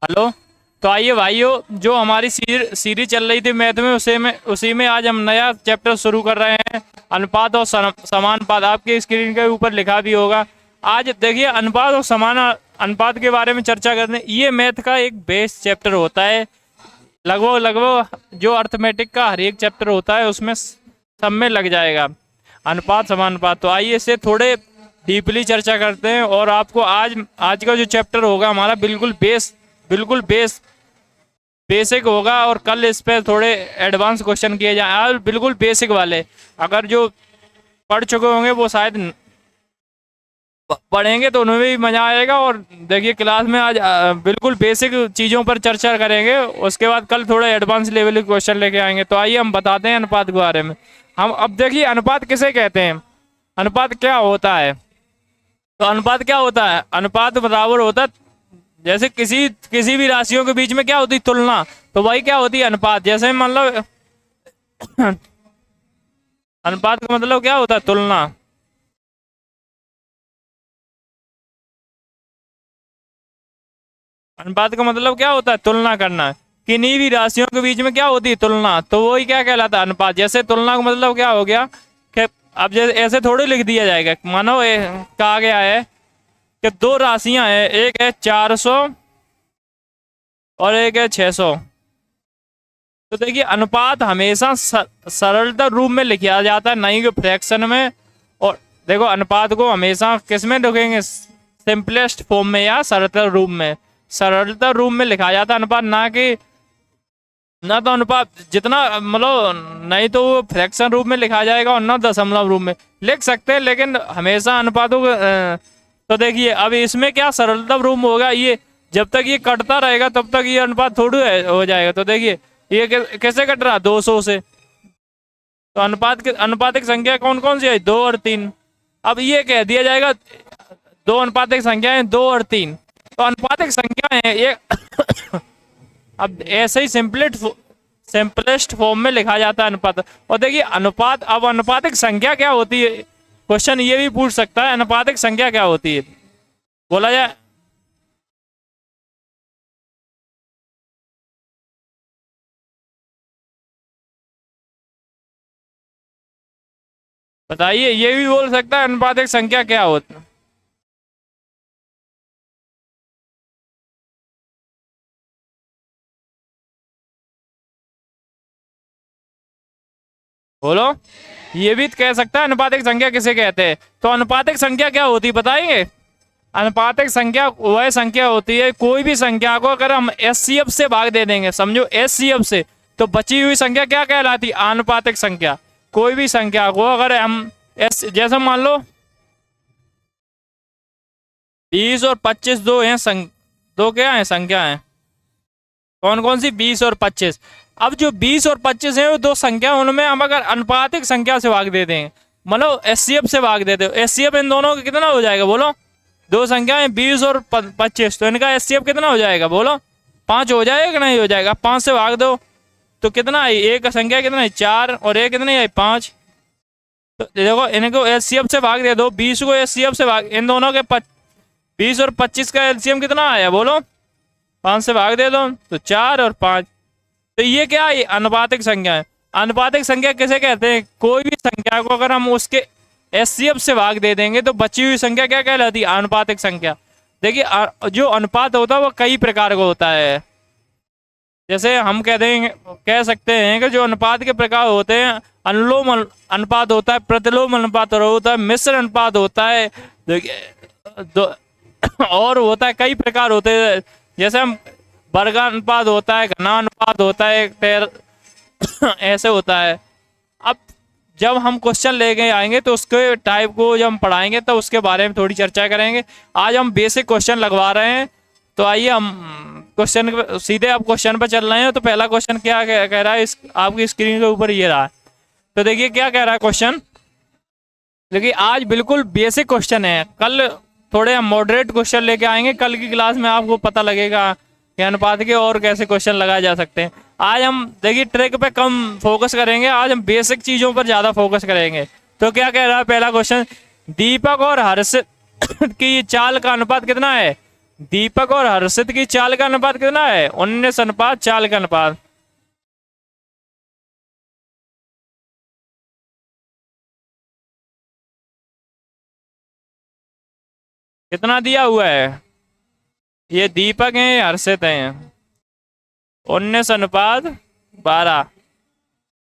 Hello. तो आइए भाइयों, जो हमारी सीरीज चल रही थी मैथ में, उसी में आज हम नया चैप्टर शुरू कर रहे हैं। अनुपात और समानुपात, आपके स्क्रीन के ऊपर लिखा भी होगा। आज देखिए, अनुपात और समान अनुपात के बारे में चर्चा करने। ये मैथ का एक बेस चैप्टर होता है। लगभग लगभग जो अर्थमेटिक का हर एक चैप्टर होता है उसमें सब में लग जाएगा अनुपात समानुपात। तो आइए इसे थोड़े डीपली चर्चा करते हैं। और आपको आज आज का जो चैप्टर होगा हमारा बिल्कुल बेसिक होगा। और कल इस पे थोड़े एडवांस क्वेश्चन किए जाए। आज बिल्कुल बेसिक वाले, अगर जो पढ़ चुके होंगे वो शायद पढ़ेंगे तो उन्हें भी मजा आएगा। और देखिए, क्लास में आज बिल्कुल बेसिक चीज़ों पर चर्चा करेंगे। उसके बाद कल थोड़े एडवांस लेवल के क्वेश्चन लेके आएंगे। तो आइए हम बताते हैं अनुपात के बारे में। हम अब देखिए, अनुपात किसे कहते हैं, अनुपात क्या होता है। तो अनुपात क्या होता है, अनुपात बराबर होता है, जैसे किसी भी राशियों के बीच में क्या होती है, तुलना। तो वही क्या होती है, अनुपात। जैसे मतलब अनुपात का मतलब क्या होता है, तुलना। अनुपात का मतलब क्या होता है, तुलना करना। किन्हीं भी राशियों के बीच में क्या होती है, तुलना। तो वही क्या कहलाता है, अनुपात। जैसे तुलना का मतलब क्या हो गया कि अब जैसे ऐसे थोड़ी लिख दिया जाएगा। मानो कहा गया है कि दो राशियां हैं, एक है 400 और एक है 600। तो देखिए, अनुपात हमेशा सरलता रूप में लिखा जाता है, नहीं कि फ्रैक्शन में। और देखो, अनुपात को हमेशा किस में लिखेंगे, सिंपलेस्ट फॉर्म में या सरलता रूप में। सरलता रूप में लिखा जाता है अनुपात, ना कि ना तो अनुपात जितना मतलब, नहीं तो वो फ्रैक्शन रूप में लिखा जाएगा और ना दशमलव रूप में लिख सकते हैं। लेकिन हमेशा अनुपातों को तो देखिए, अब इसमें क्या सरलता रूप में होगा। ये जब तक ये कटता रहेगा तब तक ये अनुपात थोड़ी हो जाएगा। तो देखिए, ये कैसे कट रहा, 200 से। तो अनुपात के अनुपातिक संख्या कौन कौन सी है, 2 और 3। अब ये कह दिया जाएगा दो अनुपातिक संख्याएं, 2 और 3। तो अनुपातिक संख्या है ये अब ऐसे ही सिंपलेस्ट फॉर्म में लिखा जाता है अनुपात। और देखिए, अनुपात, अब अनुपातिक संख्या क्या होती है, क्वेश्चन ये भी पूछ सकता है, अनुपातिक संख्या क्या होती है, बोला जाए। बताइए, ये भी बोल सकता है अनुपातिक संख्या क्या होती है। बोलो, ये भी कह सकता है अनुपातिक संख्या किसे कहते हैं। तो अनुपातिक संख्या क्या होती है बताएंगे। अनुपातिक संख्या वह संख्या होती है, कोई भी संख्या को अगर हम एचसीएफ से भाग दे देंगे, समझो एचसीएफ से, तो बची हुई संख्या क्या कहलाती है, आनुपातिक संख्या। कोई भी संख्या को अगर हम एस, जैसे मान लो 20 और 25 दो हैं दो क्या है, संख्या है। कौन कौन सी, 20 और 25। अब जो 20 और 25 है वो दो संख्या, उनमें हम अगर अनुपातिक संख्या से भाग देते हैं, मतलब एचसीएफ से भाग देते हो, एचसीएफ इन दोनों का कितना हो जाएगा, बोलो। दो संख्याएं 20 और 25, तो इनका एचसीएफ कितना हो जाएगा, बोलो। 5 हो जाएगा कि नहीं हो जाएगा। 5 से भाग दो तो कितना आई, एक संख्या कितना है, 4, और एक कितनी आई, 5। तो देखो, इनको एचसीएफ से भाग दे दो, 20 को एचसीएफ से भाग, इन दोनों के 20 और 25 का एलसीएम कितना आया, बोलो। 5 से भाग दे दो तो 4 और 5। तो ये क्या है, अनुपातिक संख्या है। अनुपातिक संख्या किसे कहते हैं, कोई भी संख्या को अगर हम उसके एचसीएफ से भाग दे देंगे तो बची हुई संख्या क्या कहलाती है, अनुपातिक संख्या। देखिए, जो अनुपात होता है वो कई प्रकार का होता है। जैसे हम कह सकते हैं कि जो अनुपात के प्रकार होते हैं, अनुलोम अनुपात होता है, प्रतिलोम अनुपात होता है, मिश्र अनुपात होता है। और होता है, कई प्रकार होते हैं। जैसे हम वर्गानुपात होता है, घनानुपात होता है, ऐसे होता है। अब जब हम क्वेश्चन लेके आएंगे तो उसके टाइप को जब हम पढ़ाएंगे तो उसके बारे में थोड़ी चर्चा करेंगे। आज हम बेसिक क्वेश्चन लगवा रहे हैं। तो आइए हम क्वेश्चन सीधे अब क्वेश्चन पर चल रहे हैं। तो पहला क्वेश्चन क्या कह रहा है, आपकी स्क्रीन के ऊपर ये रहा है। तो देखिए क्या कह रहा है क्वेश्चन। देखिए, आज बिल्कुल बेसिक क्वेश्चन है, कल थोड़े हम मॉडरेट क्वेश्चन लेके आएंगे। कल की क्लास में आपको पता लगेगा कि अनुपात के और कैसे क्वेश्चन लगाए जा सकते हैं। आज हम देखिए ट्रिक पे कम फोकस करेंगे, आज हम बेसिक चीजों पर ज्यादा फोकस करेंगे। तो क्या कह रहा है पहला क्वेश्चन, दीपक और हर्ष की चाल का अनुपात कितना है। दीपक और हर्षित की चाल का अनुपात कितना है? 19 अनुपात चाल का अनुपात। कितना दिया हुआ है? ये दीपक है, हर्षित है। 19 अनुपात 12।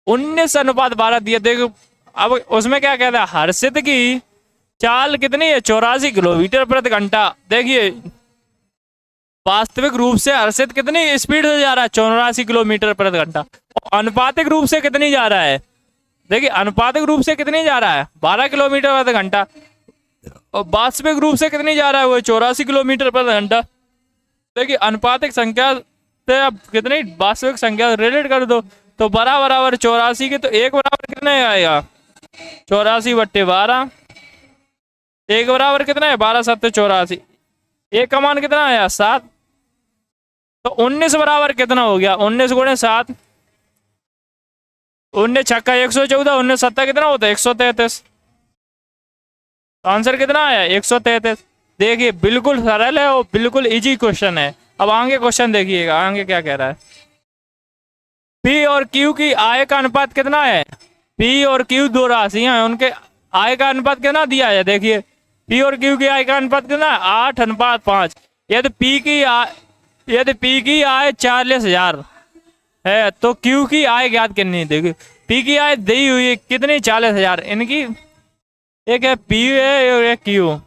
19 अनुपात 12 दिया। देखो अब उसमें क्या कहता है, हर्षित की चाल कितनी है? 84 किलोमीटर प्रति घंटा। देखिए वास्तविक रूप से हर्षित कितनी स्पीड से जा रहा है? 84 किलोमीटर प्रति घंटा। अनुपातिक रूप से कितनी जा रहा है? देखिए अनुपातिक रूप से कितनी जा रहा है? 12 किलोमीटर प्रति घंटा। और वास्तविक रूप से कितनी जा रहा है? वो 84 किलोमीटर प्रति घंटा। देखिए अनुपातिक संख्या से अब कितनी वास्तविक संख्या रिलेट कर दो, तो बराबर 84 के, तो एक बराबर कितने आएगा? 84/12। एक बराबर कितना है? 12×7 = 84। एक का मान कितना आया? 7। तो 19 बराबर कितना हो गया? 19 × 7, 19 छक्का 114, 19 सत्ता कितना होता है? 133। तो आंसर कितना आया? 133। देखिए बिल्कुल सरल है और बिल्कुल इजी क्वेश्चन है। अब आगे क्वेश्चन देखिएगा, आगे क्या कह रहा है। पी और क्यू की आय का अनुपात कितना है? पी और क्यू दो राशियां हैं, उनके आय का अनुपात कितना दिया है? देखिए पी और क्यू की आय का अनुपात कितना है? 8:5। यदि पी की आय 40,000 है तो क्यू की आय ज्ञात करनी है। देखिए पी की आय दी हुई है कितनी? 40,000। इनकी एक है पी है और एक क्यू,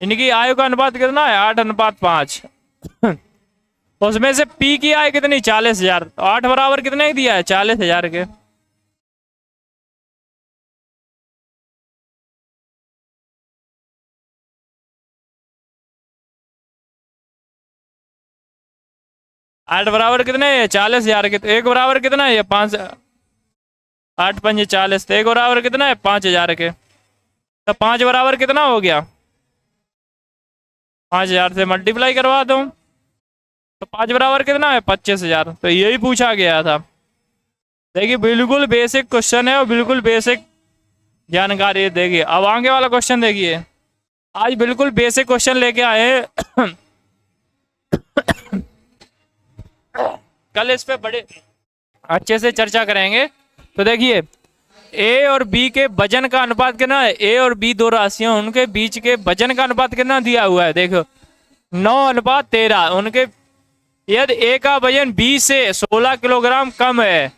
इनकी आयु का अनुपात कितना है? 8:5। उसमें से पी की आय कितनी? 40,000। तो 8 बराबर कितने की दिया है? 40,000 के। आठ बराबर कितने है? 40,000 के। तो एक बराबर कितना है? ये 5। 8×5 = 40। तो एक बराबर कितना है? 5,000 के। तो 5 बराबर कितना हो गया? 5,000 से मल्टीप्लाई करवा दो, तो 5 बराबर कितना है? 25,000। तो यही पूछा गया था। देखिए बिल्कुल बेसिक क्वेश्चन है और बिल्कुल बेसिक जानकारी है। देखिए अब आगे वाला क्वेश्चन देखिए। आज बिल्कुल बेसिक क्वेश्चन लेके आए हैं। कल इस पे बड़े अच्छे से चर्चा करेंगे। तो देखिए ए और बी के वजन का अनुपात कितना है? ए और बी दो राशियां, उनके बीच के वजन का अनुपात कितना दिया हुआ है? देखो 9:13। उनके यदि ए का वजन बी से 16 किलोग्राम कम है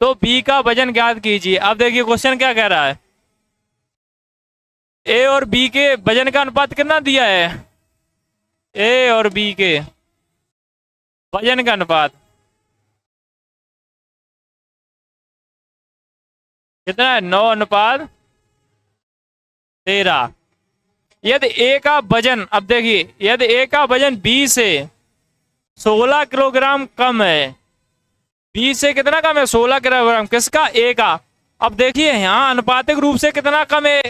तो बी का वजन ज्ञात कीजिए। अब देखिए क्वेश्चन क्या कह रहा है। ए और बी के वजन का अनुपात कितना दिया है? ए और बी के वजन का अनुपात कितना है? 9:13। यदि ए का वजन, अब देखिए यदि ए का वजन बी से 16 किलोग्राम कम है, बी से कितना कम है? 16 किलोग्राम। किसका? ए का। अब देखिए यहाँ अनुपातिक रूप से कितना कम है?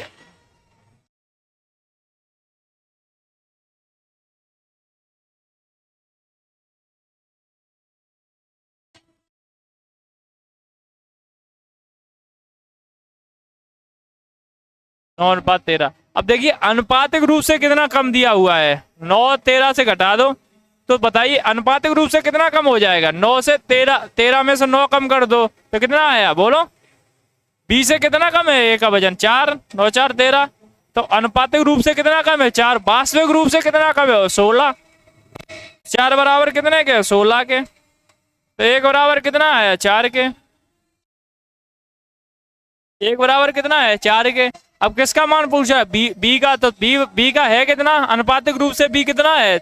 नौ अनुपात 13। अब देखिए अनुपातिक रूप से कितना कम दिया हुआ है? 9:13 से घटा दो तो बताइए अनुपातिक रूप से कितना कम हो जाएगा? 9 से 13, 13 में से 9 कम कर दो तो कितना आया? बोलो। बी से कितना कम है? ए का वजन 4, 9×4 = 13। तो अनुपातिक रूप से कितना कम है? 4। वास्तविक रूप से कितना कम है? 16। 4 बराबर कितने के? 16 के। तो एक बराबर कितना है? 4 के। एक बराबर कितना है? 4 के। अब किसका मान पूछा है? बी का। तो बी का है कितना? अनुपातिक रूप से बी कितना है?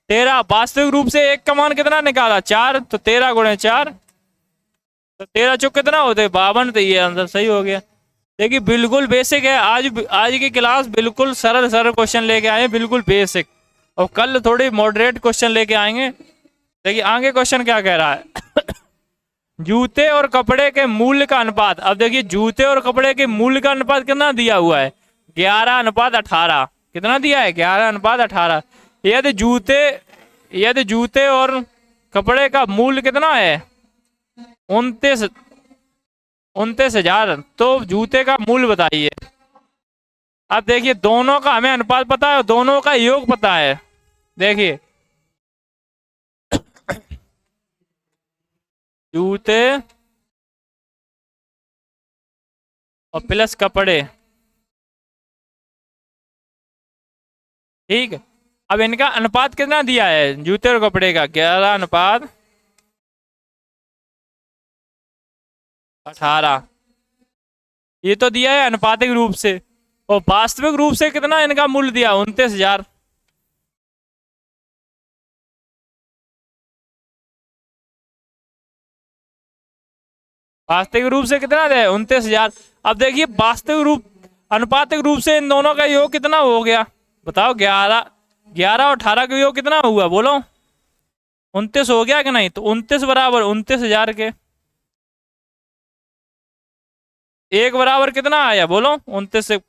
13। वास्तविक रूप से एक का मान कितना निकाला? 4। तो 13×4, तो 13 चौक कितना होते? 52। तो ये आंसर सही हो गया। देखिए बिल्कुल बेसिक है। आज की क्लास बिल्कुल सरल सरल क्वेश्चन लेके आए हैं, बिल्कुल बेसिक। और कल थोड़ी मॉडरेट क्वेश्चन लेके आएंगे। देखिए आगे क्वेश्चन क्या कह रहा है। जूते और कपड़े के मूल्य का अनुपात। अब देखिए जूते और कपड़े के मूल्य का अनुपात कितना दिया हुआ है? 11:18। कितना दिया है? 11:18। यदि जूते और कपड़े का मूल्य कितना है? 29 29,000। तो जूते का मूल्य बताइए। अब देखिए दोनों का हमें अनुपात पता है और दोनों का योग पता है। देखिए जूते और प्लस कपड़े, ठीक है। अब इनका अनुपात कितना दिया है जूते और कपड़े का, 11:18। ये तो दिया है अनुपातिक रूप से, और वास्तविक रूप से कितना इनका मूल्य दिया, 29,000। वास्तविक रूप से कितना है, 29,000। अब देखिए वास्तविक रूप अनुपातिक रूप से इन दोनों का योग कितना हो गया, बताओ। 11 और 18 का योग कितना हुआ, बोलो। 29 हो गया कि नहीं, तो 29 बराबर 29,000 के। एक बराबर कितना आया, बोलो। 29 से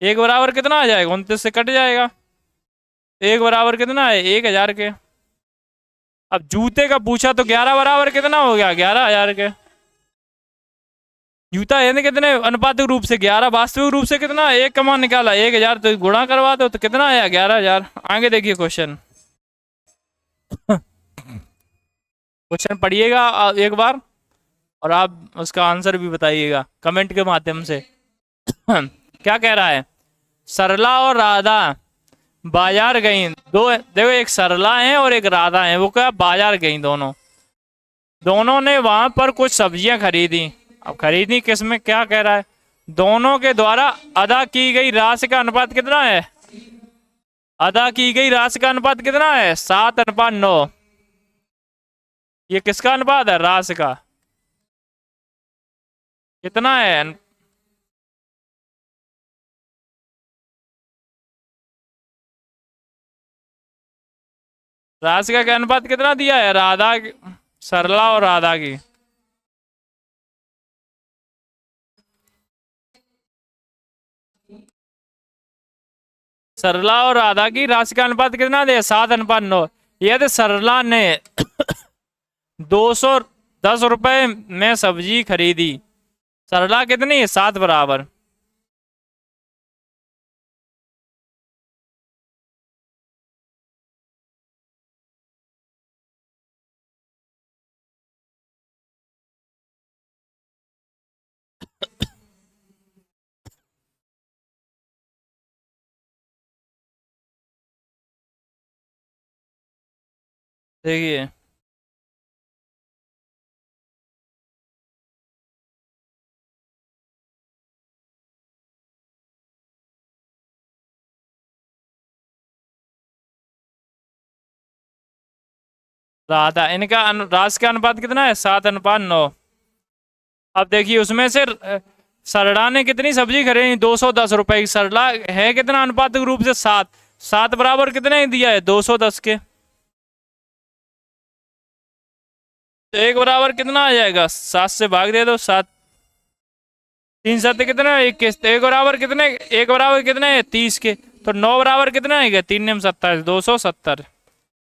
एक बराबर कितना आ जाएगा, 29 से कट जाएगा। एक बराबर कितना है, 1,000 के। अब जूते का पूछा तो 11 बराबर कितना हो गया, 11,000 के। जूता है ना कितने अनुपातिक रूप से, 11। वास्तविक रूप से कितना, एक का मान निकाला 1,000, तो गुणा करवा दो तो कितना आया, 11,000। आगे देखिए क्वेश्चन। क्वेश्चन पढ़िएगा एक बार और आप उसका आंसर भी बताइएगा कमेंट के माध्यम से। क्या कह रहा है, सरला और राधा बाजार गई। दो देखो, एक सरला है और एक राधा है, वो क्या बाजार गई। दोनों ने वहां पर कुछ सब्जियां खरीदी। अब खरीदी किसमें, क्या कह रहा है, दोनों के द्वारा अदा की गई राशि का अनुपात कितना है, अदा की गई राशि का अनुपात कितना है, 7:9। ये किसका अनुपात है, राशि का। कितना है, राशि का अनुपात कितना दिया है, सरला और राधा की। सरला और राधा की राशि का अनुपात कितना दे, 7:9। यदि सरला ने 210 रुपए में सब्जी खरीदी, सरला कितनी है, 7 बराबर। देखिए राधा, इनका राशि का अनुपात कितना है, 7:9। अब देखिए उसमें से सरला ने कितनी सब्जी खरीदी, 210 रुपए की। सरला है कितना अनुपातिक रूप से, 7। 7 बराबर कितने दिया है, 210 के। तो एक बराबर कितना आ जाएगा, 7 से भाग दे दो, 7 3 7 कितने, 21। एक बराबर कितने, एक बराबर कितने है, 30 के। तो 9 बराबर कितना है, 3 नियम 27, 270।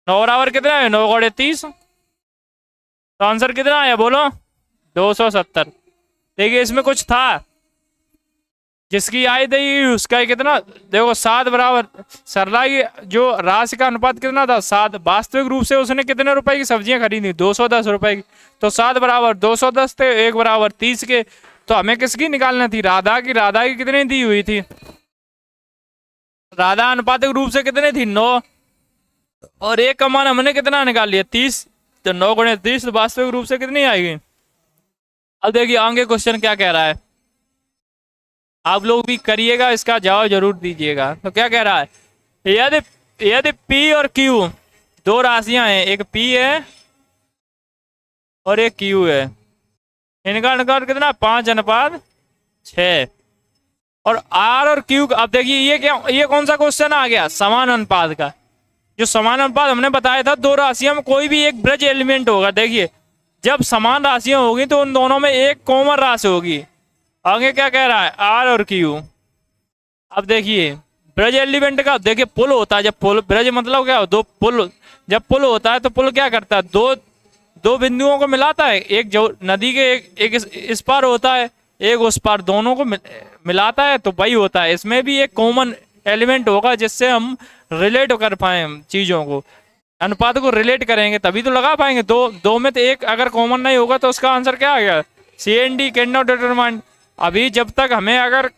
9 बराबर कितना है, 9 × 30। तो आंसर कितना आया, बोलो, 270। देखिए इसमें कुछ था, जिसकी आय दी उसका कितना, देखो 7 बराबर। सरला की जो राशि का अनुपात कितना था, 7। वास्तविक रूप से उसने कितने रुपए की सब्जियां खरीदी, 210 रुपए की। तो 7 बराबर 210 थे, एक बराबर 30 के। तो हमें किसकी निकालना थी, राधा की। राधा की कितनी दी हुई थी, राधा अनुपातिक रूप से कितने थी, 9। और एक का मान हमने कितना निकाल लिया, 30। तो 9 × 30 तो वास्तविक रूप से कितनी आएगी। अब देखिए आगे क्वेश्चन क्या कह रहा है, आप लोग भी करिएगा, इसका जवाब जरूर दीजिएगा। तो क्या कह रहा है, यदि यदि P और Q दो राशियां हैं, एक P है और एक Q है, इनका अनुपात कितना, 5:6। और R और Q, अब देखिए ये क्या, ये कौन सा क्वेश्चन आ गया, समान अनुपात का। जो समान अनुपात हमने बताया था, दो राशियों में कोई भी एक ब्रज एलिमेंट होगा। देखिए जब समान राशियां होगी तो उन दोनों में एक कॉमन राशि होगी। आगे क्या कह रहा है, R और Q। अब देखिए ब्रज एलिमेंट का, देखिए पुल होता है, जब पुल, ब्रज मतलब क्या, दो पुल, जब पुल होता है तो पुल क्या करता है, दो बिंदुओं को मिलाता है। एक जो नदी के एक इस पार होता है, एक उस पार, दोनों को मिलाता है तो वही होता है। इसमें भी एक कॉमन एलिमेंट होगा जिससे हम रिलेट कर पाए चीजों को, अनुपात को रिलेट करेंगे तभी तो लगा पाएंगे। दो दो में तो एक अगर कॉमन नहीं होगा तो उसका आंसर क्या आ गया, C and D can not determine. अभी जब तक हमें अगर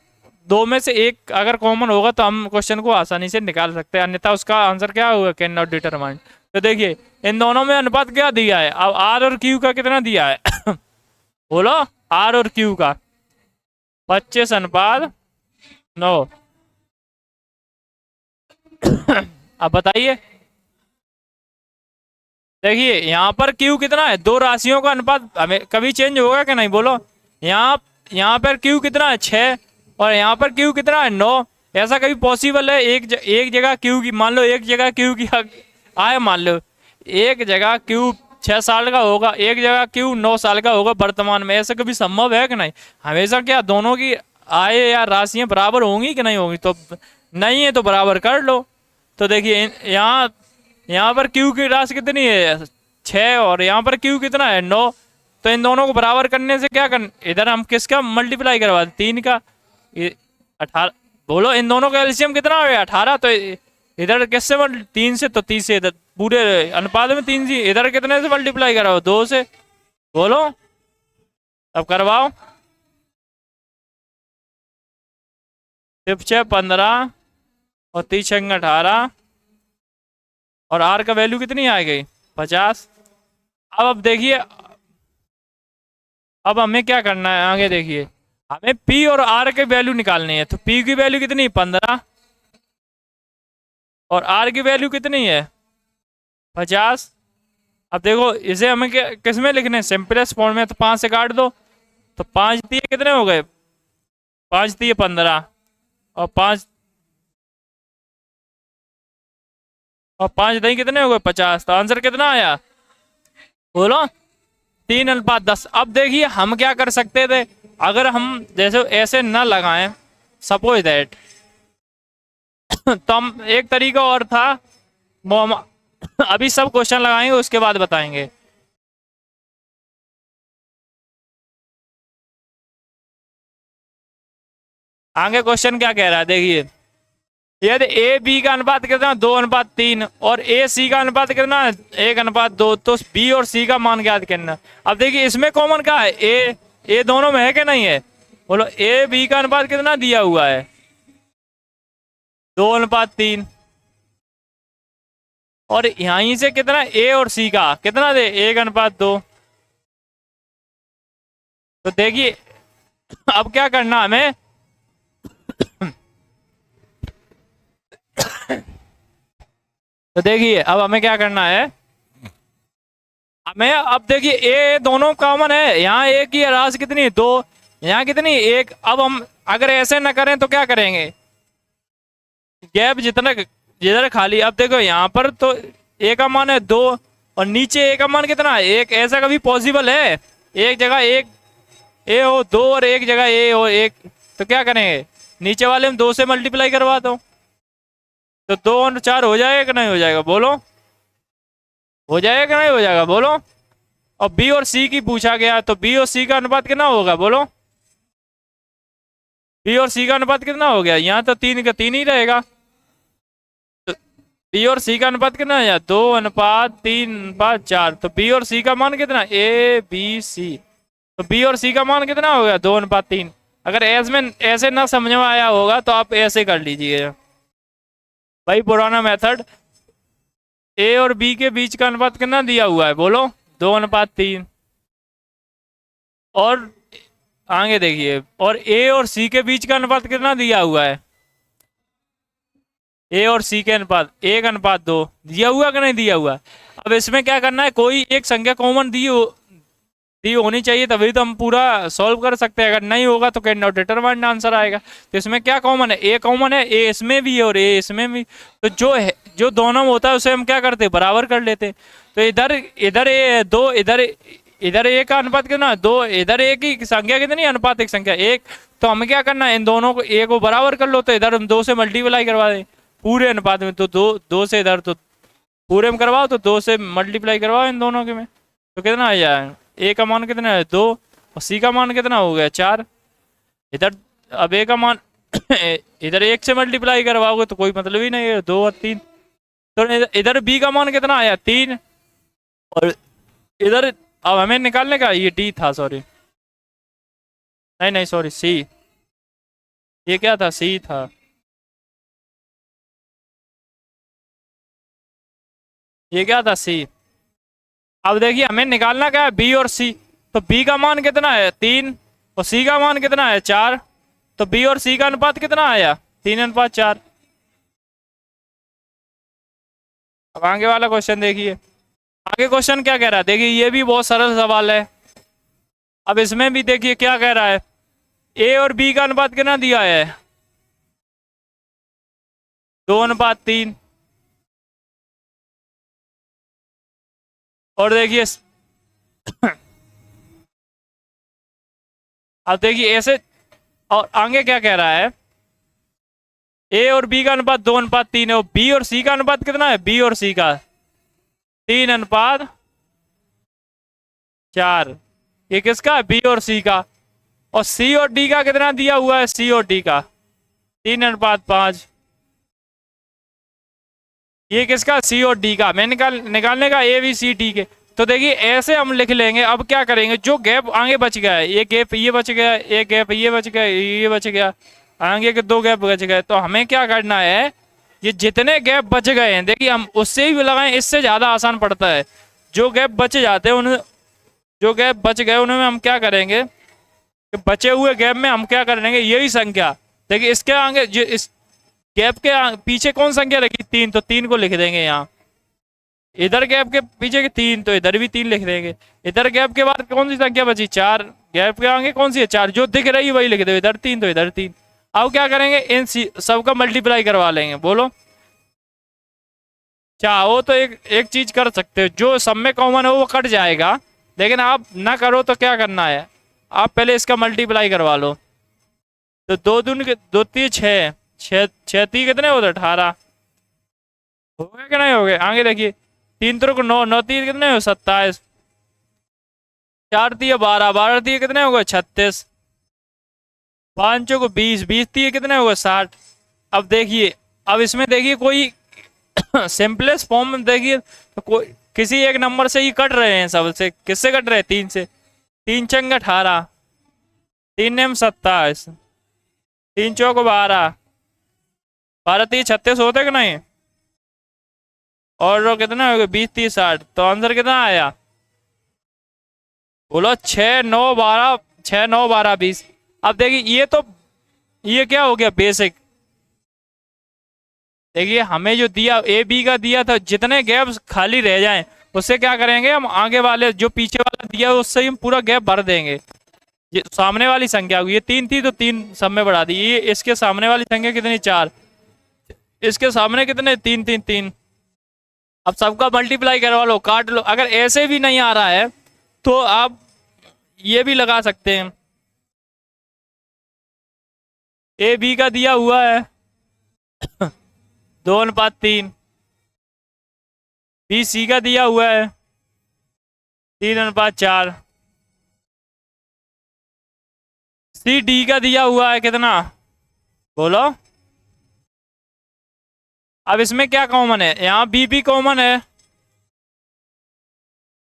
दो में से एक अगर कॉमन होगा तो हम क्वेश्चन को आसानी से निकाल सकते हैं, अन्यथा उसका आंसर क्या होगा, कैन नॉट डिटरमाइन। तो देखिए इन दोनों में अनुपात क्या दिया है, अब आर और क्यू का कितना दिया है बोलो, आर और क्यू का 25:9। अब बताइए, देखिए यहाँ पर क्यू कितना है, दो राशियों का अनुपात हमें कभी चेंज होगा कि नहीं बोलो। यहाँ पर क्यू कितना है 6 और यहाँ पर क्यू कितना है 9। ऐसा कभी पॉसिबल है एक जगह क्यू की, मान लो एक जगह क्यू की आए, मान लो एक जगह क्यू 6 साल का होगा, एक जगह क्यू 9 साल का होगा वर्तमान में, ऐसा कभी संभव है कि नहीं। हमेशा क्या दोनों की आय या राशियां बराबर होंगी कि नहीं होंगी, तो नहीं है तो बराबर कर लो। तो देखिए यहाँ पर क्यू की राशि कितनी है 6 और यहाँ पर क्यू कितना है 9। तो इन दोनों को बराबर करने से क्या कर, इधर हम किसका मल्टीप्लाई करवा दें 3 का, 18। बोलो इन दोनों का एलसीएम कितना हो गया 18। तो इधर किससे 3 से, तो 30 से, इधर पूरे अनुपात में 3 से, इधर कितने से मल्टीप्लाई कराओ 2 से। बोलो अब करवाओ, 6 15 और 3 18 और आर का वैल्यू कितनी आ गई 50। अब देखिए अब हमें क्या करना है आगे, देखिए हमें पी और आर के वैल्यू निकालनी है। तो पी की वैल्यू कितनी 15 और आर की वैल्यू कितनी है 50। अब देखो इसे हमें किस में लिखने, सिंपलेस्ट फॉर्म में, तो 5 से काट दो तो 5 दिए कितने हो गए, 5 दिए 15 और 5 दही कितने हो गए 50। तो आंसर कितना आया बोलो 3:10। अब देखिए हम क्या कर सकते थे, अगर हम जैसे ऐसे न लगाएं सपोज दैट तो हम एक तरीका और था, वो हम अभी सब क्वेश्चन लगाएंगे उसके बाद बताएंगे। आगे क्वेश्चन क्या कह रहा है देखिए, यदि ए बी का अनुपात कितना 2:3 और ए सी का अनुपात कितना 1:2, तो बी और सी का मान ज्ञात करना। अब देखिए इसमें कॉमन क्या है, ए दोनों में है कि नहीं है, बोलो ए बी का अनुपात कितना दिया हुआ है 2:3 और यहीं से कितना ए और सी का कितना दे 1:2। तो देखिए अब क्या करना हमें तो देखिए अब हमें क्या करना है, हमें अब देखिए ए दोनों कॉमन है, यहाँ एक ही राशि कितनी 2, यहाँ कितनी 1। अब हम अगर ऐसे ना करें तो क्या करेंगे, गैप जितना जिधर खाली, अब देखो यहाँ पर तो ए का मान है 2 और नीचे ए का मान कितना है 1। ऐसा कभी पॉसिबल है, एक जगह एक ए हो 2 और एक जगह ए हो 1, तो क्या करेंगे नीचे वाले हम 2 से मल्टीप्लाई करवा दो, तो 2 और 4 हो जाएगा कि नहीं हो जाएगा बोलो, हो जाएगा कि नहीं हो जाएगा बोलो। और बी और सी की पूछा गया, तो बी और सी का अनुपात कितना होगा बोलो, बी और सी का अनुपात कितना हो गया, यहाँ तो 3 का 3 ही रहेगा। तो बी और सी का अनुपात कितना है 2:3:4, तो बी और सी का मान कितना ए बी सी, तो बी और सी का मान कितना हो गया 2:3। अगर ऐसे ना समझ में आया होगा तो आप ऐसे कर लीजिए भाई, पुराना मेथड। ए और बी के बीच का अनुपात कितना दिया हुआ है बोलो 2:3। और आगे देखिए, और ए और सी के बीच का अनुपात कितना दिया हुआ है, ए और सी के अनुपात 1:2 दिया हुआ कि नहीं दिया हुआ। अब इसमें क्या करना है, कोई एक संख्या कॉमन दी होनी चाहिए तभी तो हम पूरा सॉल्व कर सकते हैं, अगर नहीं होगा तो कैन नॉट डिटरमाइंड आंसर आएगा। तो इसमें क्या कॉमन है, ए कॉमन है, ए इसमें भी है और ए इसमें भी, तो जो दोनों में होता है उसे हम क्या करते हैं बराबर कर लेते हैं। तो इधर ए 2, इधर ए का अनुपात कितना 2, इधर ए की संख्या कितनी अनुपात एक संख्या 1, तो हमें क्या करना है इन दोनों को ए को बराबर कर लो, तो इधर हम 2 से मल्टीप्लाई करवा दें पूरे अनुपात में, तो 2 से इधर तो पूरे में करवाओ, तो 2 से मल्टीप्लाई करवाओ इन दोनों के में, तो कितना आ जाएगा ए का मान कितना है 2 और सी का मान कितना हो गया 4। इधर अब ए का मान इधर 1 से मल्टीप्लाई करवाओगे तो कोई मतलब ही नहीं है, 2 और 3। तो इधर बी का मान कितना आया 3, और इधर अब हमें निकालने का, ये डी था सॉरी, नहीं नहीं सॉरी सी, ये क्या था सी था। ये क्या था सी। अब देखिए हमें निकालना क्या है बी और सी। तो बी का मान कितना है 3 और सी का मान कितना है 4। तो बी और सी का अनुपात कितना आया 3:4। अब आगे वाला क्वेश्चन देखिए। आगे क्वेश्चन क्या कह रहा है देखिए, ये भी बहुत सरल सवाल है। अब इसमें भी देखिए क्या कह रहा है, ए और बी का अनुपात कितना दिया है 2:3। और देखिए अब देखिए ऐसे, और आगे क्या कह रहा है, ए और बी का अनुपात 2:3 है, और बी और सी का अनुपात कितना है, बी और सी का 3:4। ये किसका है बी और सी का। और सी और डी का कितना दिया हुआ है, सी और डी का 3:5। ये किसका सी और डी का, मैं निकालने का ए बी सी डी के। तो देखिए ऐसे हम लिख लेंगे। अब क्या करेंगे, जो गैप आगे बच गया है, ये गैप ये बच गया, एक गैप ये बच गया, ये बच गया, आगे के 2 गैप बच गए। तो हमें क्या करना है, ये जितने गैप बच गए हैं देखिए हम उससे भी लगाएं, इससे ज्यादा आसान पड़ता है। जो गैप बच जाते हैं उन, जो गैप बच गए उनमें हम क्या करेंगे कि बचे हुए गैप में हम क्या करेंगे, यही संख्या देखिए इसके आगे, जो इस गैप के पीछे कौन संख्या रखी 3, तो 3 को लिख देंगे यहाँ। इधर गैप के पीछे के 3, तो इधर भी 3 लिख देंगे। इधर गैप के बाद कौन सी संख्या बची 4, गैप के आगे कौन सी है 4, जो दिख रही है वही लिख दो, इधर 3 तो इधर 3। अब क्या करेंगे, इन सबका मल्टीप्लाई करवा लेंगे। बोलो चाहो तो एक एक चीज कर सकते हो, जो सब में कॉमन है वो कट जाएगा, लेकिन आप ना करो तो क्या करना है, आप पहले इसका मल्टीप्लाई करवा लो। तो 2 दूनी 2 3 6, 6 3 कितने होते 18, हो गए कि नहीं हो गए। आगे देखिए 3 3 9, 9 3 कितने हो 27, 4 3 12, 12 3 कितने हो गए 36, 5 को 20, 20 3 कितने हो गए 60। अब देखिए, अब इसमें देखिए कोई सिंपलेस्ट फॉर्म में देखिए तो कोई किसी एक नंबर से ही कट रहे हैं, सबसे किससे कट रहे हैं 3 से। 3 चंग 18, 3 नेम 27, 3 चौक 12, 12 3 36 होते कि नहीं। और कितना हो गया 20 30 60, तो आंसर कितना आया बोलो 6 9 12, 6 9 12 20। अब देखिए ये तो ये क्या हो गया बेसिक। देखिए हमें जो दिया ए बी का दिया था, जितने गैप खाली रह जाएं उससे क्या करेंगे हम, आगे वाले जो पीछे वाला दिया उससे हम पूरा गैप भर देंगे। ये सामने वाली संख्या ये 3 थी तो 3 सब में बढ़ा दी, ये इसके सामने वाली संख्या कितनी 4, इसके सामने कितने 3 3 3। अब सबका मल्टीप्लाई करवा लो, काट लो। अगर ऐसे भी नहीं आ रहा है तो आप ये भी लगा सकते हैं, ए बी का दिया हुआ है 2:3, बी सी का दिया हुआ है 3:4, सी डी का दिया हुआ है कितना बोलो। अब इसमें क्या कॉमन है, यहाँ बी भी कॉमन है,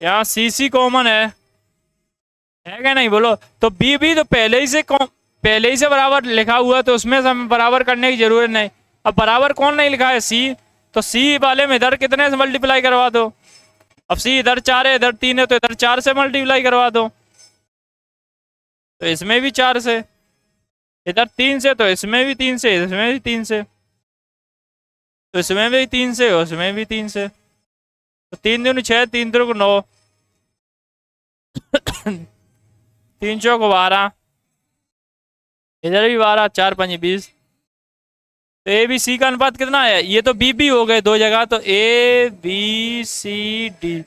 यहाँ सी सी कॉमन है क्या नहीं बोलो। तो बी भी तो पहले ही से बराबर लिखा हुआ है, तो उसमें से हमें बराबर करने की जरूरत नहीं। अब बराबर कौन नहीं लिखा है सी, तो सी वाले में इधर कितने से मल्टीप्लाई करवा दो। अब सी इधर 4 है, इधर 3 है, तो इधर 4 से मल्टीप्लाई करवा दो। तो इसमें भी 4 से, इधर 3 से, तो इसमें भी 3 से, इसमें भी 3 से, तो इसमें भी 3 से, उसमें भी 3 से। तो 3 दूनी 6, 3 3 9, 3 चौक 12, इधर भी 12, 4 5 20। तो ए बी सी का अनुपात कितना है, ये तो बी बी हो गए 2 जगह, तो ए बी सी डी।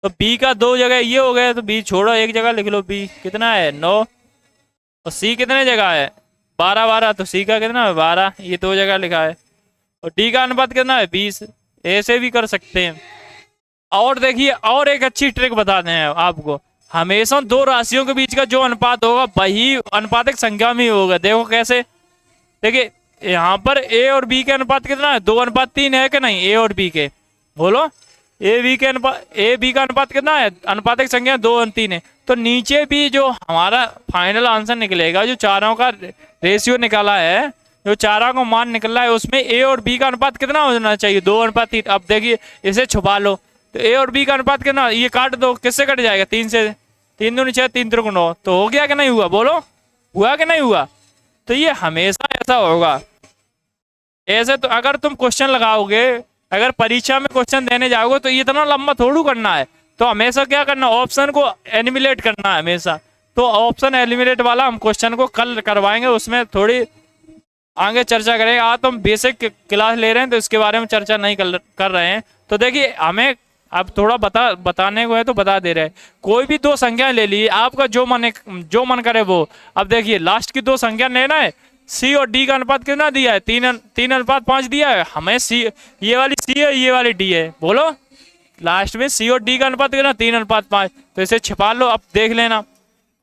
तो बी का 2 जगह ये हो गया, तो बी छोड़ो, एक जगह लिख लो। बी कितना है 9, और सी कितने जगह है 12 12, तो सी का कितना है 12, ये 2 जगह लिखा है। और डी का अनुपात कितना है 20। ऐसे भी कर सकते हैं। और देखिए और एक अच्छी ट्रिक बताते हैं आपको। हमेशा दो राशियों के बीच का जो अनुपात होगा वही अनुपातिक संख्या में ही होगा। देखो कैसे, देखिए यहाँ पर ए और बी के अनुपात कितना है, 2:3 है कि नहीं, ए और बी के, बोलो। ए बी का अनुपात कितना है, अनुपातिक संख्या 2:3 है। तो नीचे भी जो हमारा फाइनल आंसर निकलेगा, जो चारों का रेशियो निकाला है, जो चारों का मान निकला है, उसमें ए और बी का अनुपात कितना होना चाहिए, 2:3। अब देखिए इसे छुपा लो, तो ए और बी का अनुपात कितना, ये काट दो, किससे कट जाएगा, 3 से। 3 दूनी 6, 3 त्रिक 9, तो हो गया कि नहीं हुआ, बोलो, हुआ कि नहीं हुआ। तो ये हमेशा ऐसा होगा। ऐसे तो अगर तुम क्वेश्चन लगाओगे, अगर परीक्षा में क्वेश्चन देने जाओगे, तो इतना लंबा थोड़ू करना है। तो हमेशा क्या करना, ऑप्शन को एलिमिनेट करना है हमेशा। तो ऑप्शन एलिमिनेट वाला हम क्वेश्चन को कल करवाएंगे, उसमें थोड़ी आगे चर्चा करेंगे। आज तो हम बेसिक क्लास ले रहे हैं, तो इसके बारे में चर्चा नहीं कर रहे हैं। तो देखिए हमें अब थोड़ा बताने को है तो बता दे रहे हैं। कोई भी दो संख्या ले ली, आपका जो मन करे वो। अब देखिए लास्ट की दो संख्या लेना है, सी और डी का अनुपात कितना दिया है, 3:5 दिया है हमें। सी ये वाली सी है, ये वाली डी है, बोलो। लास्ट में सी और डी का अनुपात कितना, 3:5। तो इसे छिपा लो, अब देख लेना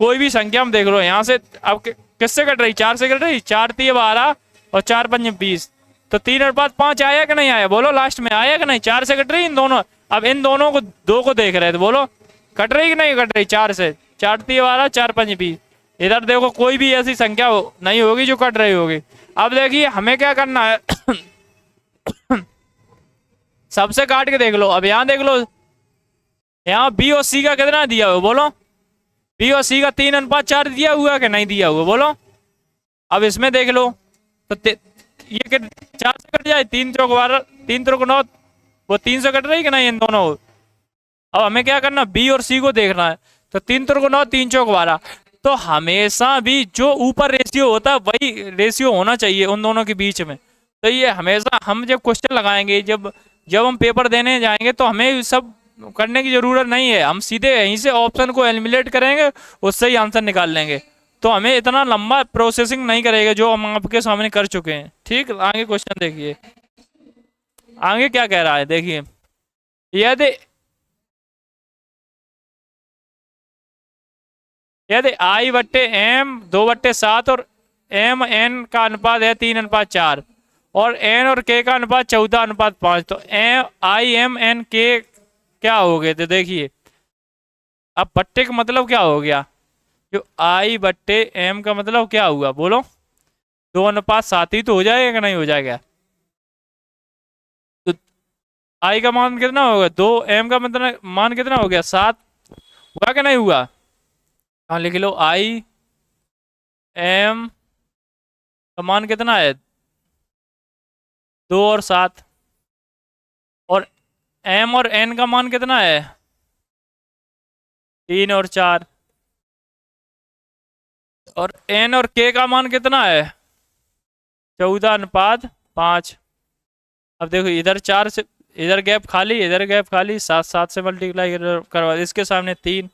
कोई भी संख्या में देख लो यहाँ से। अब किससे कट रही, 4 से कट रही, 4 3 12 और 4 5 20। तो 3:5 आया कि नहीं आया, बोलो, लास्ट में आया कि नहीं, 4 से कट रही इन दोनों। अब इन दोनों को दो को देख रहे थे, बोलो कट रही कि नहीं कट रही, 4 से। 4 3 12 4 5 20। इधर देखो कोई भी ऐसी संख्या नहीं होगी जो कट रही होगी। अब देखिए हमें क्या करना है सबसे काट के देख लो। अब यहाँ देख लो, यहाँ बी और सी का कितना दिया हुआ, बोलो। बी और सी का 3:4 दिया हुआ कि नहीं दिया हुआ, बोलो। अब इसमें देख लो, तो ये 4 से कट जाए, 3 3 12 3 3 9, वो 3 से कट रही कि नहीं इन दोनों। अब हमें क्या करना, बी और सी को देखना है। तो 3 3 9 3 4 12। तो हमेशा भी जो ऊपर रेशियो होता है वही रेशियो होना चाहिए उन दोनों के बीच में। तो ये हमेशा हम जब क्वेश्चन लगाएंगे, जब हम पेपर देने जाएंगे, तो हमें सब करने की जरूरत नहीं है। हम सीधे यहीं से ऑप्शन को एलिमिनेट करेंगे, उससे ही आंसर निकाल लेंगे। तो हमें इतना लंबा प्रोसेसिंग नहीं करेगा जो हम आपके सामने कर चुके हैं। ठीक, आगे क्वेश्चन देखिए, आगे क्या कह रहा है, देखिए। यदि I/M 2/7 और M N का अनुपात है 3:4 और N और K का अनुपात 14:5, तो I/M/N/K क्या हो गए, तो देखिए अब बट्टे का मतलब क्या हो गया, जो I/M का मतलब क्या हुआ, बोलो। 2:7 ही तो हो जाएगा कि नहीं हो जाएगा। तो I का मान कितना होगा 2, M का मतलब मान कितना हो गया 7, हुआ कि नहीं हुआ। हाँ लिख लो, I/M का मान कितना है 2 और 7, और M और N का मान कितना है 3 और 4, और N और K का मान कितना है 14:5। अब देखो इधर 4 से, इधर गैप खाली, इधर गैप खाली, 7 7 से मल्टीप्लाई करवा, इसके सामने 3,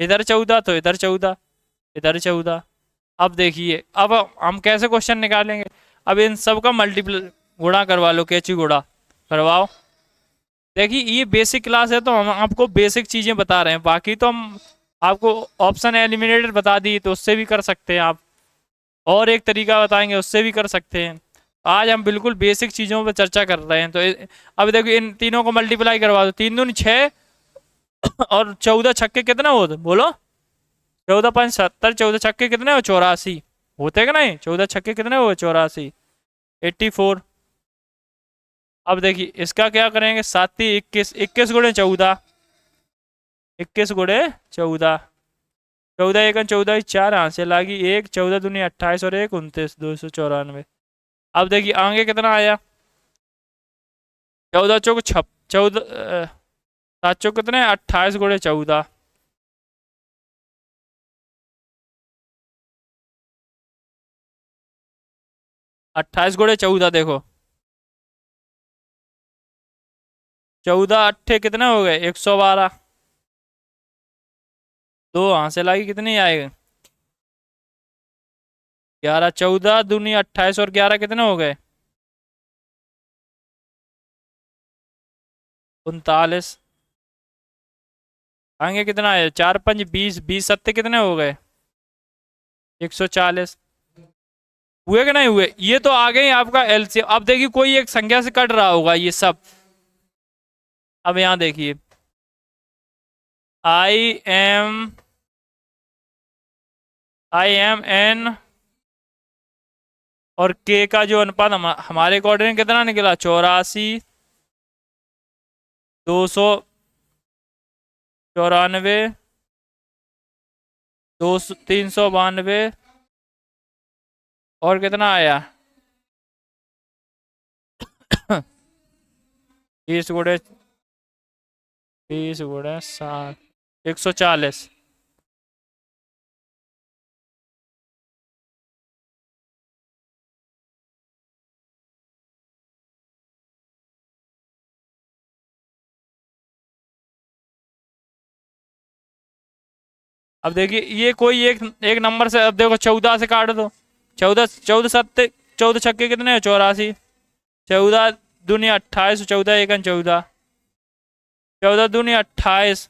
इधर 14 तो इधर 14, इधर 14। अब देखिए अब हम कैसे क्वेश्चन निकालेंगे। अब इन सब का मल्टीप्लाई गुणा करवा लो, कैची गुणा करवाओ। देखिए ये बेसिक क्लास है, तो हम आपको बेसिक चीज़ें बता रहे हैं, बाकी तो हम आपको ऑप्शन एलिमिनेटेड बता दी, तो उससे भी कर सकते हैं आप, और एक तरीका बताएंगे उससे भी कर सकते हैं। आज हम बिल्कुल बेसिक चीज़ों पर चर्चा कर रहे हैं। तो अब देखो इन तीनों को मल्टीप्लाई करवा दो, 3 दूनी 6 और 14 छक्के कितने होते, बोलो। 14 5 70, 14 छक्के कितने हो 84 होते कि नहीं, 14 छक्के कितने हो 84, 84। अब देखिए इसका क्या करेंगे, 7 21, 21 गुणे 14, 21 गुणे 14, 14 1 14, 4 हाथ से लागी 1, 14 दूनी 28 और 1 29, 294। अब देखिए आगे कितना आया, 14 चौक 14, 7 चौक कितने 28 गुणे 14, 28 गुणे 14, देखो 14 अट्ठे कितने हो गए 112, 2 हाथ से लागी कितनी आएगा 11, 14 दूनी 28 और 11 कितने हो गए 39। आगे कितना है, 4 5 20, 20 सत्ते कितने हो गए, 140 हुए कि नहीं हुए। ये तो आ गई आपका एलसीएम। अब देखिए कोई एक संख्या से कट रहा होगा ये सब। अब यहां देखिए आई एम एन और के का जो अनुपात हमारे अकॉर्डिंग कितना निकला, 84, 294, 392 और कितना आया 20 × 7, 140। अब देखिए ये कोई एक एक नंबर से, अब देखो 14 से काट दो, 14 14 सत्ते 14 छक्के कितने हैं, 84, 14 दूनी 28, 14 एकन 14, 14 दूनी 28,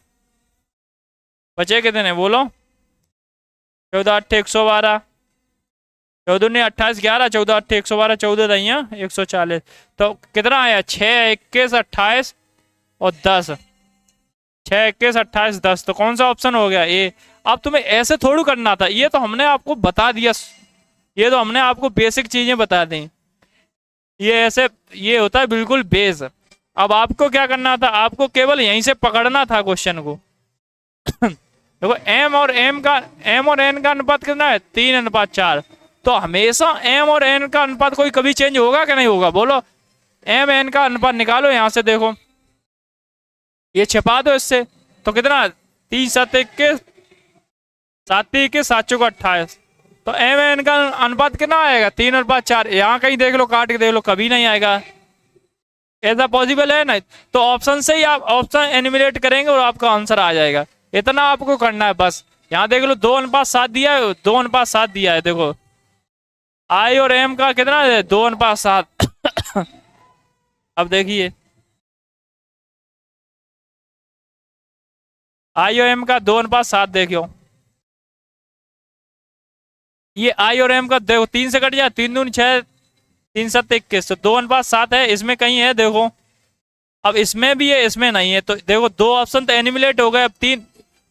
बचे कितने बोलो, 14 8 112, 14 दूनी 28 11, 14 8 112, 14 दहिया 140। तो कितना आया, 6 21 28 और 10, 6 21 28 10। तो कौन सा ऑप्शन हो गया, ए। अब तुम्हें ऐसे थोड़ी करना था, ये तो हमने आपको बता दिया, ये तो हमने आपको बेसिक चीजें बता दी। ये ऐसे ये होता है बिल्कुल बेस। अब आपको क्या करना था, आपको केवल यहीं से पकड़ना था क्वेश्चन को। देखो एम और एन का अनुपात कितना है, 3:4। तो हमेशा एम और एन का अनुपात कोई कभी चेंज होगा कि नहीं होगा, बोलो। एम एन का अनुपात निकालो यहां से, देखो ये छिपा दो इससे। तो कितना, 3 7 21, 7 21, 7 चौका 28। तो एम एन का अनुपात कितना आएगा, 3:4। यहाँ कहीं देख लो, काट के देख लो, कभी नहीं आएगा। ऐसा पॉसिबल है ना। तो ऑप्शन से ही आप ऑप्शन एनिमिनेट करेंगे और आपका आंसर आ जाएगा। इतना आपको करना है बस। यहाँ देख लो 2:7 दिया है, 2:7 दिया है, देखो आई और एम का कितना है, 2:7। अब देखिए आई और एम का 2:7 देखियो, ये आई और एम का देखो 3 से कट जाए, 3 दूनी 6, 3 7 21, तो 2:7 है, इसमें कहीं है देखो। अब इसमें भी है, इसमें नहीं है। तो देखो 2 ऑप्शन तो एनिमिलेट हो गए। अब 3,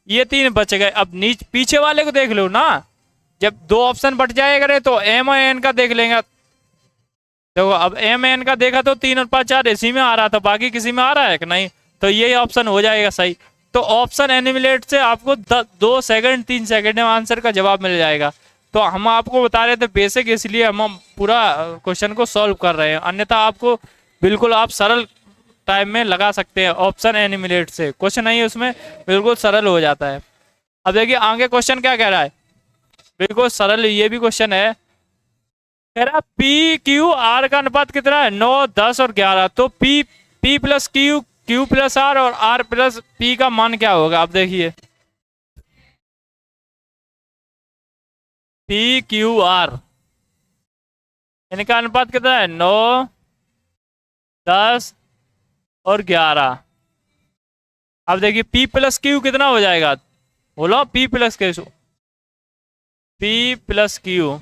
ये 3 बच गए। अब पीछे वाले को देख लो ना, जब 2 ऑप्शन बट जाए करे तो एम और एन का देख लेंगे। देखो अब एम एन का देखा तो 3:4 इसी में आ रहा था, बाकी किसी में आ रहा है कि नहीं। तो ये ऑप्शन हो जाएगा सही। तो ऑप्शन एनिमिलेट से आपको 2 सेकंड 3 सेकंड में आंसर का जवाब मिल जाएगा। तो हम आपको बता रहे थे बेसिक, इसलिए हम पूरा क्वेश्चन को सॉल्व कर रहे हैं। अन्यथा आपको बिल्कुल आप सरल टाइम में लगा सकते हैं ऑप्शन एनिमिलेट से। क्वेश्चन नहीं है उसमें, बिल्कुल सरल हो जाता है। अब देखिए आगे क्वेश्चन क्या कह रहा है, बिल्कुल सरल ये भी क्वेश्चन है। कह रहा पी क्यू आर का अनुपात कितना है, 9 10 और 11। तो P plus Q, Q plus R और आर प्लस पी का मान क्या होगा। अब देखिए पी क्यू आर, इनका अनुपात कितना है, 9 10 और 11। अब देखिए पी प्लस क्यू कितना हो जाएगा, बोलो P plus Q, P plus Q,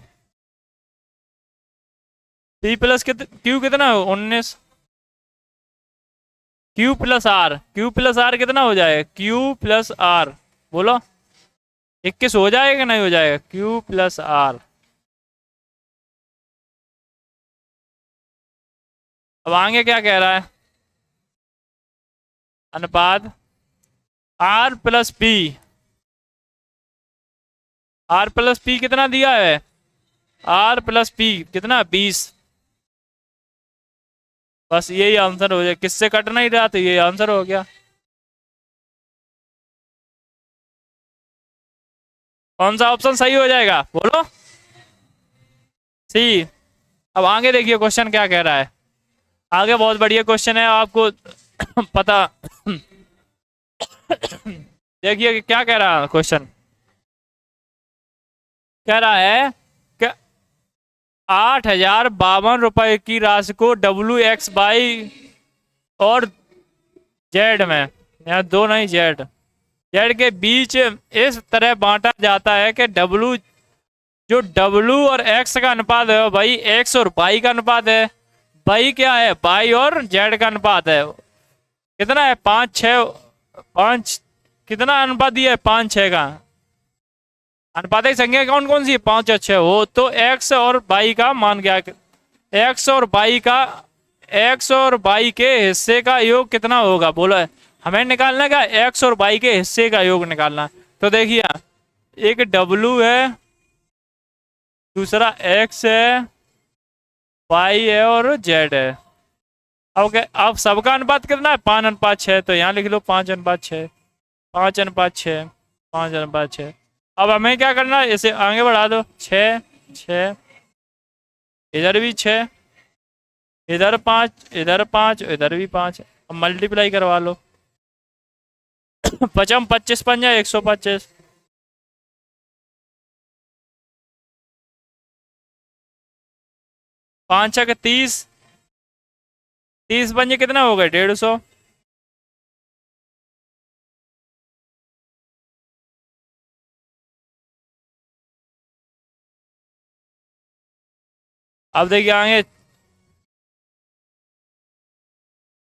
P plus Q कितना है, 19। क्यू प्लस आर कितना हो जाएगा, क्यू प्लस आर, बोलो 21 हो जाएगा नहीं हो जाएगा, क्यू प्लस आर। अब आगे क्या कह रहा है, अनुपात R plus P, R plus P कितना दिया है, आर प्लस पी कितना 20। बस यही आंसर हो जाए, किससे कट नहीं रहा, तो ये आंसर हो गया। कौन सा ऑप्शन सही हो जाएगा, बोलो सी। अब आगे देखिए क्वेश्चन क्या कह रहा है। आगे बहुत बढ़िया क्वेश्चन है, आपको पता। देखिए कि क्या कह रहा है क्वेश्चन। कह रहा है कि 8,052 की राशि को WX, Y और Z में, यहाँ 2 नहीं Z, जेड के बीच इस तरह बांटा जाता है कि डब्लू, जो डब्लू और एक्स का अनुपात है भाई एक्स और वाई का अनुपात है, वाई क्या है वाई और जेड का अनुपात है। कितना है 5:6, 5 कितना अनुपात दिया है 5:6 का। अनुपातिक संख्या कौन कौन सी है 5 और 6 हो, तो एक्स और वाई का मान क्या, एक्स और वाई का, एक्स और वाई के हिस्से का योग कितना होगा बोलो। हमें निकालना का एक्स और वाई के हिस्से का योग निकालना। तो देखिए एक डब्लू है, दूसरा एक्स है, वाई है और जेड है। ओके अब सबका अनुपात कितना है 5:6, तो यहाँ लिख लो 5:6, 5:6, 5:6। अब हमें क्या करना है, इसे आगे बढ़ा दो 6, 6, इधर भी 6, इधर 5, इधर 5, इधर भी 5। अब मल्टीप्लाई करवा लो। 5 25 पंजा 125, 5 30, 30 पंजे कितना हो गए 150। अब देखिए आगे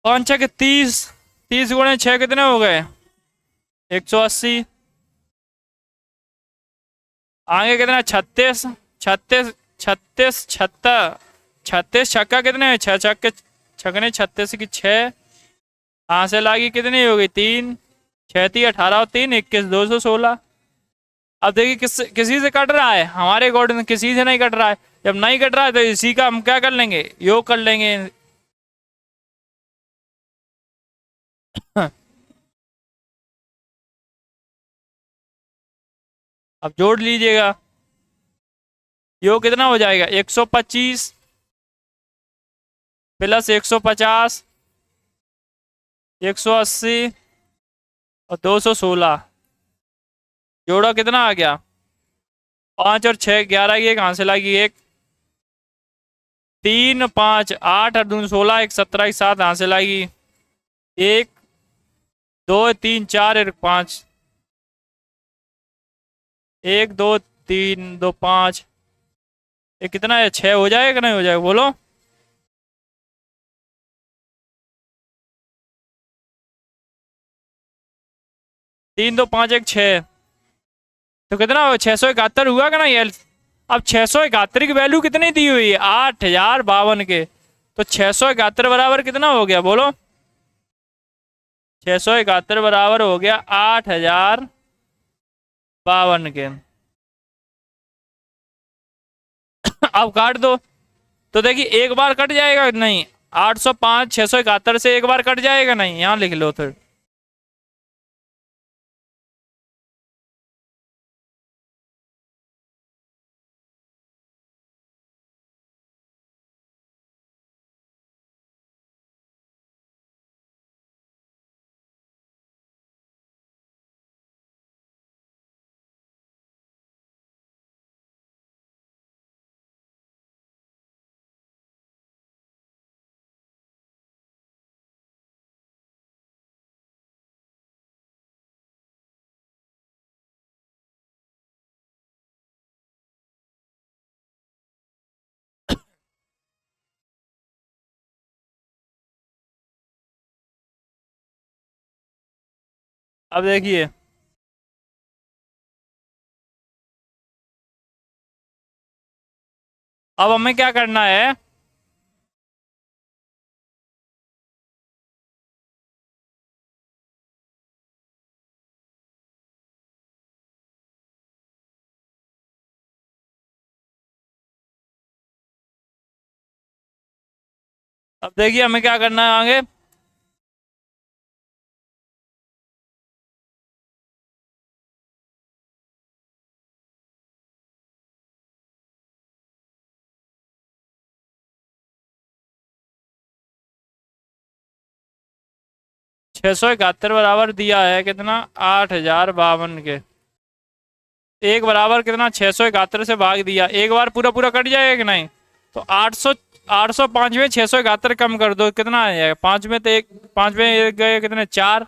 5 30, 30 × 6 कितने हो गए 180। आगे कितना 36, 36, 36, 76, 36 छक्का कितने हैं 6 छक्के, छकने 36 की 6, यहाँ से लागी कितनी हो गई 3, 6 × 18 और 3 21, 216। अब देखिए किसी से कट रहा है, हमारे अकॉर्डिंग किसी से नहीं कट रहा है। जब नहीं कट रहा है तो इसी का हम क्या कर लेंगे योग कर लेंगे। अब जोड़ लीजिएगा, योग कितना हो जाएगा 125 प्लस 150, 180 और 216। जोड़ा कितना आ गया 5 और 6 11 की, कहाँ से लागी 1, 3 5 8 और 2 16, 1 17 की 7 यहाँ से लागी 1 2 3 4 1 5, 1 2 3 2 5, ये कितना है 6 हो जाएगा नहीं हो जाएगा बोलो। तीन 2 5 1 6, तो कितना हो 671 हुआ का ना ये। अब 671 की वैल्यू कितनी दी हुई है 8052 के, तो 671 बराबर कितना हो गया बोलो। 671 बराबर हो गया 8052 के। अब काट दो, तो देखिए एक बार कट जाएगा नहीं, 805 671 से एक बार कट जाएगा नहीं, यहाँ लिख लो फिर। अब देखिए अब हमें क्या करना है, अब देखिए हमें क्या करना है आगे। छह सौ इकहत्तर बराबर दिया है कितना 8052 के, एक बराबर कितना 671 से भाग दिया, एक बार पूरा पूरा कट जाएगा कि नहीं, तो 805 में 671 कम कर दो कितना आ जाएगा 5 में, तो एक 5 में एक गए कितने 4,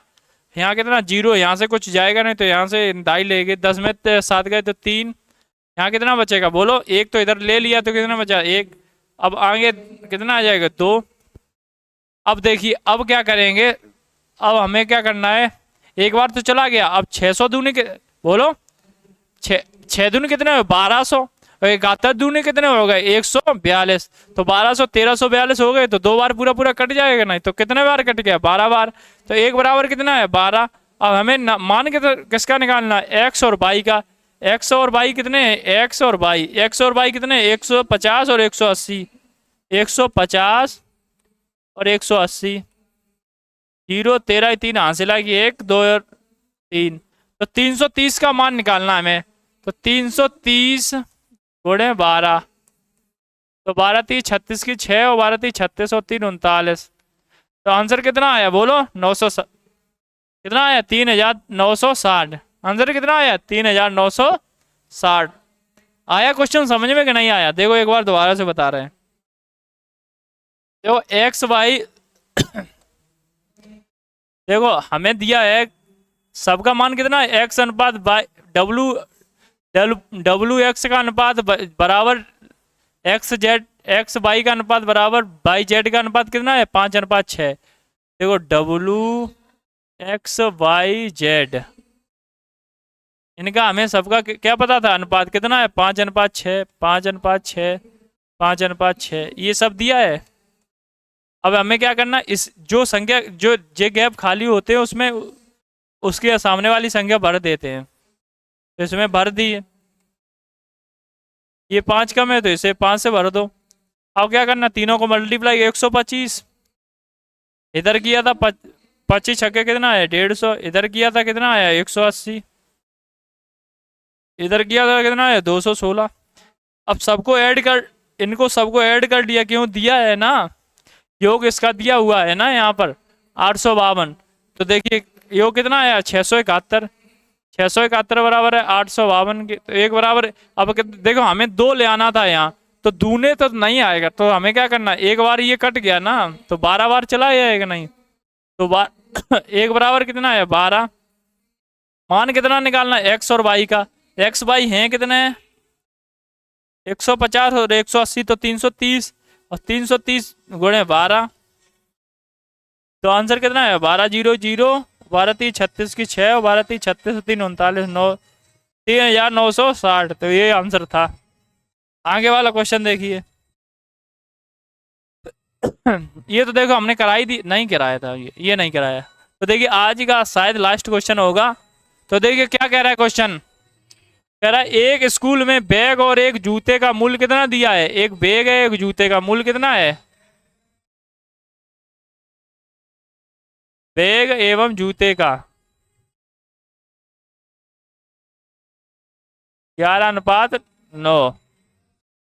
यहाँ कितना 0, यहाँ से कुछ जाएगा नहीं तो यहाँ से दाई लेंगे, 10 में 7 गए तो 3, यहाँ कितना बचेगा बोलो, 1 तो इधर ले लिया तो कितना बचा 1, अब आगे कितना आ जाएगा 2। अब देखिए अब क्या करेंगे, अब हमें क्या करना है, एक बार तो चला गया, अब 600 दूनी के बोलो, 6 दूनी कितने हुए 1200, और 71 दूनी कितने हो गए 142, तो 1200 1342 हो गए, तो 2 बार पूरा पूरा कट जाएगा, नहीं तो कितने बार कट गया 12 बार, तो 1 बराबर कितना है 12। अब हमें मान के तो किसका निकालना है, एक्स और वाई का, एक्स और वाई कितने हैं, एक्स और वाई कितने 150 और 180, 150 और 180, 0 13 3 हासिल आएगी 1 2 और 3, तो 330 का मान निकालना है हमें, तो 330 गुणे 12, तो 12 3 36 की 6 और 12 3 36 और 3 39, तो आंसर कितना आया बोलो 900, कितना आया 3960, आंसर कितना आया 3960। आया क्वेश्चन समझ में कि नहीं आया, देखो एक बार दोबारा से बता रहे हैं, देखो एक्स वाई देखो हमें दिया है सबका मान कितना है, एक्स अनुपात बाई डब्लू, डब्लू एक्स का अनुपात बराबर एक्स जेड, एक्स वाई का अनुपात बराबर वाई जेड का अनुपात कितना है 5:6। देखो डब्लू एक्स वाई जेड, इनका हमें सबका क्या पता था अनुपात कितना है 5:6, 5:6, 5:6, ये सब दिया है। अब हमें क्या करना, इस जो संख्या जो जे गैप खाली होते हैं उसमें उसके सामने वाली संख्या भर देते हैं, तो इसमें भर दी है, ये 5 कम है तो इसे 5 से भर दो। अब क्या करना, तीनों को मल्टीप्लाई 125, इधर किया था 25 छक्के कितना है 150, इधर किया था कितना आया 180, इधर किया था कितना है 216। अब सबको ऐड कर, इनको सबको ऐड कर दिया, क्यों दिया है ना, योग इसका दिया हुआ है ना यहाँ पर 852, तो देखिए योग कितना आया 671, 671 बराबर है 852 के, तो एक बराबर। अब देखो हमें 2 ले आना था यहाँ, तो दूने तो नहीं आएगा, तो हमें क्या करना, एक बार ये कट गया ना तो 12 बार चला जाएगा नहीं, तो एक बराबर कितना है 12। मान कितना निकालना है एक्स और वाई का, एक्स वाई है कितने 150 और 180, तो 330, और 330 गुणे 12, तो आंसर कितना है 1200, 12 3 36 की 6 और 12 3 36 3 39 9, 3960, तो ये आंसर था। आगे वाला क्वेश्चन देखिए ये तो देखो हमने कराई दी, नहीं कराया था ये नहीं कराया, तो देखिए आज का शायद लास्ट क्वेश्चन होगा। तो देखिए क्या कह रहा है क्वेश्चन, कह रहा है एक स्कूल में बैग और एक जूते का मूल्य कितना दिया है, एक बैग है एक जूते का मूल्य कितना है, बैग एवं जूते का 11:9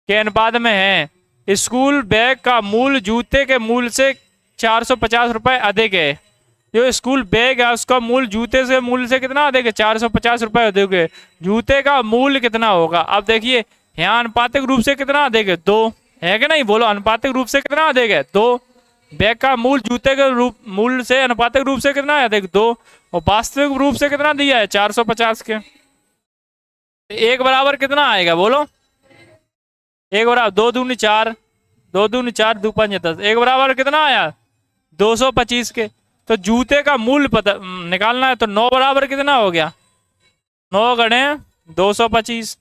के अनुपात में है। स्कूल बैग का मूल्य जूते के मूल्य से 450 रुपए अधिक है। जो स्कूल बैग है उसका मूल्य जूते से मूल्य से कितना अधिक है 450 रुपए अधिक है, जूते का मूल्य कितना होगा। अब देखिए यहाँ अनुपातिक रूप से कितना अधिक है 2 है कि नहीं, बोलो अनुपातिक रूप से कितना अधिक है 2, बैग का मूल्य जूते के रूप मूल्य से अनुपातिक रूप से कितना है अधिक 2, और वास्तविक रूप से कितना दिया है 450 के, एक बराबर कितना आएगा बोलो, एक बराबर 2 दूनी 4, 2 दूनी 4 2 5 10, एक बराबर कितना आया 225 के। तो जूते का मूल्य पता निकालना है, तो 9 बराबर कितना हो गया 9 गणे 225।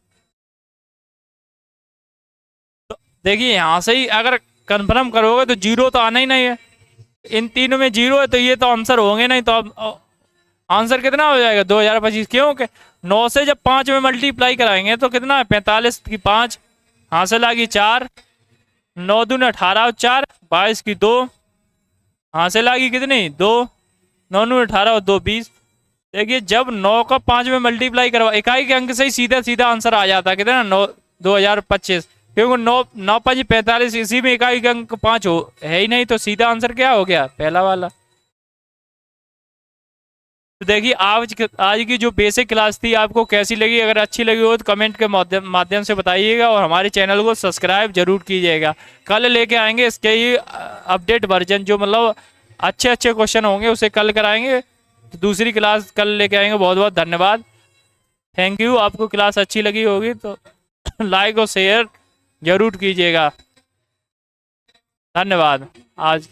तो देखिए यहां से ही अगर कंफर्म करोगे तो 0 तो आना ही नहीं है, इन तीनों में 0 है तो ये तो आंसर होंगे नहीं, तो अब आंसर कितना हो जाएगा 2025, क्योंकि 9 से जब 5 में मल्टीप्लाई कराएंगे तो कितना है 45 की 5 हासिल आ गई 4, 9 दूनी 18 और 4 22 की 2 हासिल आ गई कितनी 2, 9 दूनी 18 और 2 20। देखिए जब 9 का 5 में मल्टीप्लाई करवा इकाई के अंक से ही सीधा सीधा आंसर आ जाता है कितना 9 2025, क्योंकि 9 9 5 45, इसी में इकाई का अंक 5 हो है ही नहीं, तो सीधा आंसर क्या हो गया पहला वाला। तो देखिए आज की जो बेसिक क्लास थी आपको कैसी लगी, अगर अच्छी लगी हो तो कमेंट के माध्यम से बताइएगा, और हमारे चैनल को सब्सक्राइब जरूर कीजिएगा। कल लेके आएंगे इसके ही अपडेट वर्जन, जो मतलब अच्छे अच्छे क्वेश्चन होंगे उसे कल कराएंगे। तो दूसरी क्लास कल लेके आएंगे। बहुत बहुत धन्यवाद, थैंक यू। आपको क्लास अच्छी लगी होगी तो लाइक और शेयर जरूर कीजिएगा। धन्यवाद। आज